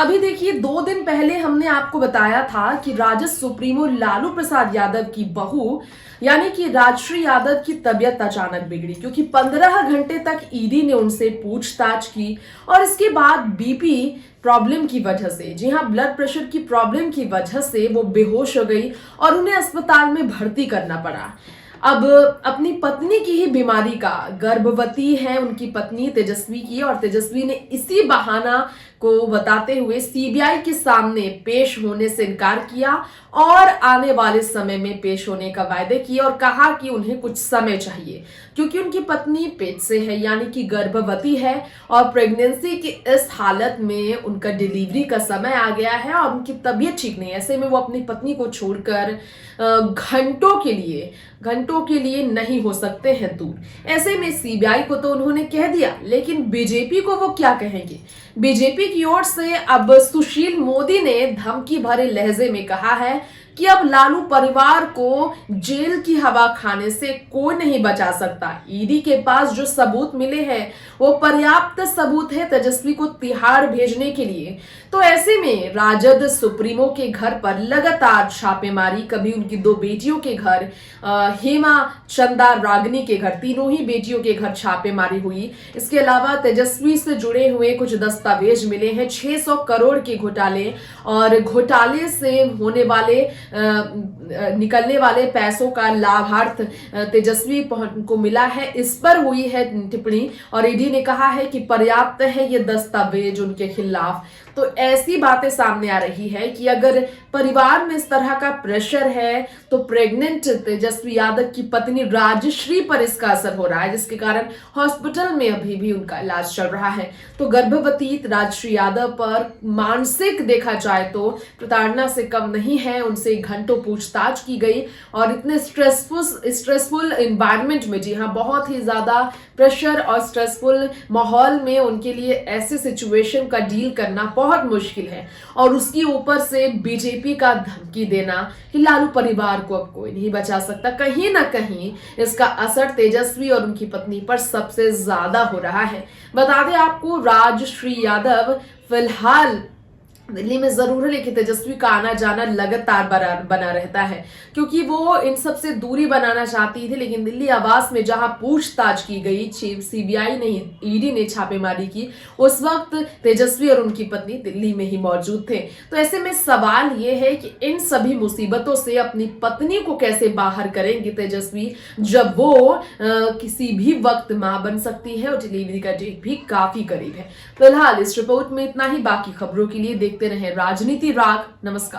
अभी देखिए 2 दिन पहले हमने आपको बताया था कि राजद सुप्रीमो लालू प्रसाद यादव की बहू यानी कि राजश्री यादव की तबीयत अचानक बिगड़ी, क्योंकि 15 घंटे तक ईडी ने उनसे पूछताछ की और इसके बाद बीपी प्रॉब्लम की वजह से, जी हाँ, ब्लड प्रेशर की प्रॉब्लम की वजह से वो बेहोश हो गई और उन्हें अस्पताल में भर्ती करना पड़ा। अब अपनी पत्नी की ही बीमारी का, गर्भवती है उनकी पत्नी तेजस्वी की, और तेजस्वी ने इसी बहाना को बताते हुए सीबीआई के सामने पेश होने से इनकार किया और आने वाले समय में पेश होने का वायदे किए और कहा कि उन्हें कुछ समय चाहिए क्योंकि उनकी पत्नी पेट से है, यानी कि गर्भवती है और प्रेगनेंसी की इस हालत में उनका डिलीवरी का समय आ गया है और उनकी तबीयत ठीक नहीं है। ऐसे में वो अपनी पत्नी को छोड़कर घंटों के लिए नहीं हो सकते हैं दूर। ऐसे में सीबीआई को तो उन्होंने कह दिया, लेकिन बीजेपी को वो क्या कहेंगे। बीजेपी की ओर से अब सुशील मोदी ने धमकी भरे लहजे में कहा है कि अब लालू परिवार को जेल की हवा खाने से कोई नहीं बचा सकता। ईडी के पास जो सबूत मिले हैं वो पर्याप्त सबूत है तेजस्वी को तिहाड़ भेजने के लिए। तो ऐसे में राजद सुप्रीमो के घर पर लगातार छापेमारी, कभी उनकी 2 बेटियों के घर, हेमा, चंदा, रागनी के घर, तीनों ही बेटियों के घर छापेमारी हुई। इसके अलावा तेजस्वी से जुड़े हुए कुछ दस्तावेज मिले हैं, 600 करोड़ के घोटाले और घोटाले से होने वाले निकलने वाले पैसों का लाभार्थ तेजस्वी को मिला है। इस पर हुई है टिप्पणी और ईडी ने कहा है कि पर्याप्त है ये दस्तावेज उनके खिलाफ। तो ऐसी बातें सामने आ रही है कि अगर परिवार में इस तरह का प्रेशर है तो प्रेग्नेंट तेजस्वी यादव की पत्नी राजश्री पर इसका असर हो रहा है, जिसके कारण हॉस्पिटल में अभी भी उनका इलाज चल रहा है। तो गर्भवती राजश्री यादव पर मानसिक देखा जाए तो प्रताड़ना से कम नहीं है। उनसे घंटों पूछताछ की गई और इतने स्ट्रेसफुल एनवायरनमेंट में, जी हाँ, बहुत ही ज्यादा प्रेशर और स्ट्रेसफुल माहौल में उनके लिए ऐसे सिचुएशन का डील करना बहुत मुश्किल है। और उसकी ऊपर से बीजेपी का धमकी देना कि लालू परिवार को अब कोई नहीं बचा सकता, कहीं ना कहीं इसका असर तेजस्वी और उनकी पत्नी पर सबसे ज्यादा हो रहा है। बता दें आपको, राजश्री यादव फिलहाल दिल्ली में जरूर है, लेकिन तेजस्वी का आना जाना लगातार बना रहता है क्योंकि वो इन सब से दूरी बनाना चाहती थी। लेकिन दिल्ली आवास में जहां पूछताछ की गई, सीबीआई ने, ईडी ने छापेमारी की, उस वक्त तेजस्वी और उनकी पत्नी दिल्ली में ही मौजूद थे। तो ऐसे में सवाल ये है कि इन सभी मुसीबतों से अपनी पत्नी को कैसे बाहर करेंगे तेजस्वी, जब वो किसी भी वक्त मां बन सकती है और डिलीवरी का डेट भी काफी करीब है। फिलहाल इस रिपोर्ट में इतना ही। बाकी खबरों के लिए देखते रहें राजनीति राग। नमस्कार।